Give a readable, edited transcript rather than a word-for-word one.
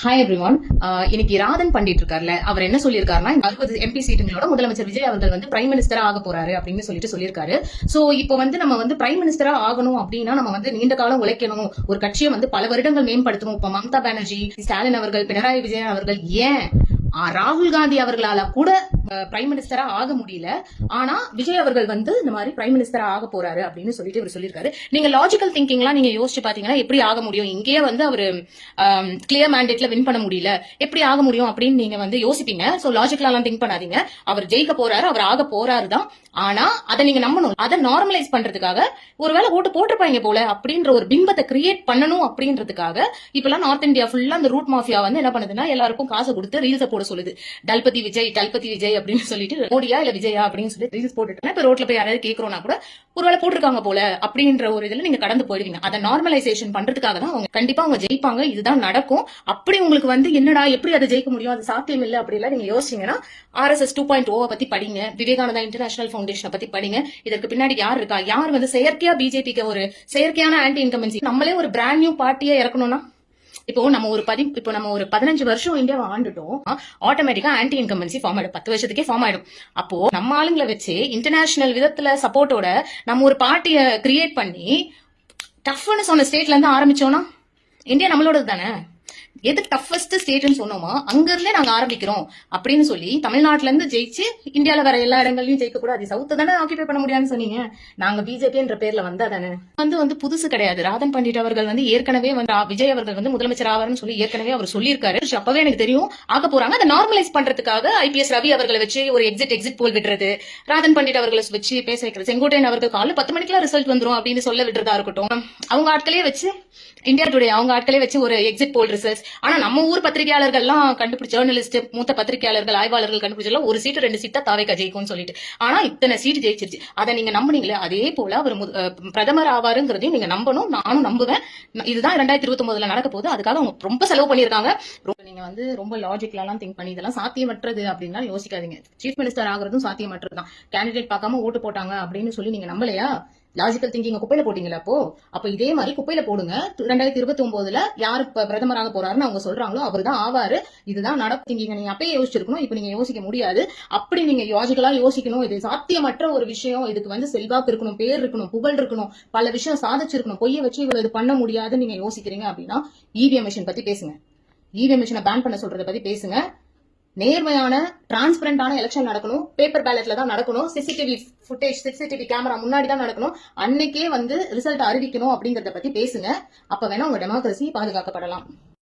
Hi everyone. இன்னைக்கு ராதன் பண்டிட் இருக்கார்ல, அவர் என்ன சொல்லியிருக்காருன்னா 60 MP சீட்டுங்களோட முதலமைச்சர் விஜய் அவர்கள் வந்து பிரைம் மினிஸ்டரா ஆக போறாரு அப்படின்னு சொல்லியிருக்காரு. சோ இப்போ வந்து நம்ம வந்து பிரைம் மினிஸ்டரா ஆகணும் அப்படின்னா நம்ம வந்து நீண்ட காலம் உழைக்கணும், ஒரு கட்சியை வந்து பல வருடங்கள் மேம்படுத்தணும். இப்ப மம்தா பானர்ஜி, ஸ்டாலின் அவர்கள், பினராயி விஜயன் அவர்கள், ஏன் ராகுல் காந்தி அவர்களால கூட பிரைம் மினிஸ்டரா ஆக முடியல. ஆனா விஜய் அவர்கள் வந்து இந்த மாதிரி பிரைம் மினிஸ்டரா ஆக போறாரு அப்படின்னு சொல்லிட்டு இவர் சொல்லியிருக்காரு. நீங்க லாஜிக்கல் திங்கிங்லாம் நீங்க யோசிச்சு பாத்தீங்கன்னா எப்படி ஆக முடியும்? இங்கேயே வந்து அவரு கிளியர் மேண்டேட்ல வின் பண்ண முடியல, எப்படி ஆக முடியும் அப்படின்னு நீங்க வந்து யோசிப்பீங்க. சோ லாஜிக்கலாலாம் திங்க் பண்ணாதீங்க. அவர் ஜெயிக்க போறாரு, அவர் ஆக போறாரு தான். ஆனா அதை நீங்க நம்பணும். அதை நார்மலைஸ் பண்றதுக்காக ஒருவேளை ஓட்டு போட்டிருப்பாங்க போல அப்படின்ற ஒரு பிம்பத்தை கிரியேட் பண்ணணும் அப்படின்றதுக்காக இப்பெல்லாம் நார்த் இந்தியா ஃபுல்லா அந்த ரூட் மாஃபியா வந்து என்ன பண்ணுதுன்னா எல்லாருக்கும் காசு கொடுத்து ரீல்ஸை போட சொல்லுது. டல்பதி விஜய் அப்படின்னு சொல்லிட்டு மோடியா இல்ல விஜயா அப்படின்னு சொல்லி ரீல்ஸ் போட்டுட்டு இப்ப ரோட்ல போய் யாராவது கேட்கறோம்னா கூட ஒருவேளை போட்டிருக்காங்க போல அப்படின்ற ஒரு இதுல நீங்க கடந்து போயிடுவீங்க. அதை நார்மலைசேஷன் பண்றதுக்காக தான் அவங்க கண்டிப்பா அவங்க ஜெயிப்பாங்க, இதுதான் நடக்கும். அப்படி உங்களுக்கு வந்து என்னடா எப்படி அதை ஜெயிக்க முடியும், அது சாத்தியம் இல்லை அப்படிலாம் நீங்க யோசிச்சீங்கன்னா RSS 2.0 பத்தி படிங்க, விவேகானந்தா இன்டர்நேஷனல் ஃபவுண்டேஷனை பத்தி படிங்க. இதற்கு பின்னாடி யார் இருக்கா, யார் வந்து செயற்கையா பிஜேபிக்கு ஒரு செயற்கையான ஆன்டி இன்கம்பன்சி, நம்மளே ஒரு பிராண்ட் நியூ பார்ட்டியா இறக்கணும்னா இப்போ நம்ம ஒரு 15 வருஷம் இந்தியாவை ஆண்டுட்டோம், ஆட்டோமேட்டிக்கா ஆன்டி இன்கம்பன்சி ஃபார்ம் ஆயிடும், 10 வருஷத்துக்கே ஃபார்ம் ஆயிடும். அப்போ நம்ம ஆளுங்களை வச்சு இன்டர்நேஷனல் விதத்துல சப்போர்ட்டோட நம்ம ஒரு பார்ட்டியை கிரியேட் பண்ணி டஃப்னு சொன்ன ஸ்டேட்ல இருந்து ஆரம்பிச்சோம்னா இந்தியா நம்மளோடது தானே. எது டஃபஸ்ட் ஸ்டேட்னு சொன்னோமோ அங்க இருந்தே நாங்க ஆரம்பிக்கிறோம் அப்படின்னு சொல்லி தமிழ்நாட்டுல இருந்து ஜெயிச்சு இந்தியால வர எல்லா இடங்களையும் ஜெயிக்க கூடாது, சவுத்த தானே ஆக்கிபை பண்ண முடியாதுன்னு சொன்னீங்க. நாங்க பிஜேபின்ற பேர்ல வந்தா தானே வந்து புதுசு கிடையாது. ராதன் பண்டிட் அவர்கள் வந்து ஏற்கனவே வந்து விஜய் அவர்கள் வந்து முதலமைச்சர் ஆவார்னு சொல்லி ஏற்கனவே அவர் சொல்லியிருக்காரு. அப்பவே எனக்கு தெரியும் ஆக போறாங்க. அதை நார்மலைஸ் பண்றதுக்காக IPS ரவி அவர்களை வச்சு ஒரு எக்ஸிட் போல் விடுறது, ராதன் பண்டிட் அவர்களை வச்சு பேச வைக்கிறது, செங்கோட்டையன் அவர்கள் காலைல 10 மணிக்கெல்லாம் ரிசல்ட் வந்துரும் அப்படின்னு சொல்ல விடுறதா இருக்கட்டும், அவங்க ஆட்களே வச்சு இந்தியா டுடே அவங்க ஆட்களே வச்சு ஒரு எக்ஸிட் போல் ரிசல்ட். ஆனா நம்ம ஊர் பத்திரிகையாளர்கள்லாம் கண்டுபிடிச்ச ஜேர்னலிஸ்ட், மூத்த பத்திரிகையாளர்கள், ஆய்வாளர்கள் கண்டுபிடிச்சலாம் 1 சீட்டு 2 சீட்டா தாவேகா ஜெயிக்கும்னு சொல்லிட்டு. ஆனா இத்தனை சீட்டு ஜெயிச்சிருச்சு. அதை நீங்க நம்புனீங்களே, அதே போல அவர் பிரதமர் ஆவாருங்கிறதையும் நீங்க நம்பணும், நானும் நம்புவேன். இதுதான் 2029 நடக்க போகுது. அதுக்காக அவங்க ரொம்ப செலவு பண்ணிருக்காங்க. நீங்க வந்து ரொம்ப லாஜிக்கலாலாம் திங்க் பண்ணி இதெல்லாம் சாத்தியமற்றது அப்படின்னா யோசிக்காதீங்க. சீஃப் மினிஸ்டர் ஆகுறதும் சாத்தியமற்றதுதான். கேண்டிடேட் பார்க்காம ஓட்டு போட்டாங்க அப்படின்னு சொல்லி நீங்க நம்பலையா? லாஜிக்கல் திங்கிங் குப்பையில போட்டீங்களா? அப்ப இதே மாதிரி குப்பையில போடுங்க. 2029 யாரு பிரதமராக போறாருன்னு அவங்க சொல்றாங்களோ அவர் தான் ஆவாரு. இதுதான் நடக்கும். நீங்க அப்பயே யோசிச்சிருக்கணும், இப்ப நீங்க யோசிக்க முடியாது. அப்படி நீங்க லாஜிக்கலா யோசிக்கணும். இது சாத்தியமற்ற ஒரு விஷயம், இதுக்கு வந்து செல்வாக்கு இருக்கணும், பேர் இருக்கணும், புகழ் இருக்கணும், பல விஷயம் சாதிச்சிருக்கணும், பொய்ய வச்சு இவ்வளவு இது பண்ண முடியாதுன்னு நீங்க யோசிக்கிறீங்க அப்படின்னா EVM மிஷின் பத்தி பேசுங்க. EVM மிஷினை பேன் பண்ண சொல்றதை பத்தி பேசுங்க. நேர்மையான டிரான்ஸ்பரண்டான எலெக்ஷன் நடக்கணும், பேப்பர் பேலட்ல தான் நடக்கணும், CCTV கேமரா முன்னாடி தான் நடக்கணும், அன்னைக்கே வந்து ரிசல்ட் அறிவிக்கணும் அப்படிங்கறத பத்தி பேசுங்க. அப்ப வேணா உங்க டெமோக்ரஸி பாதுகாக்கப்படலாம்.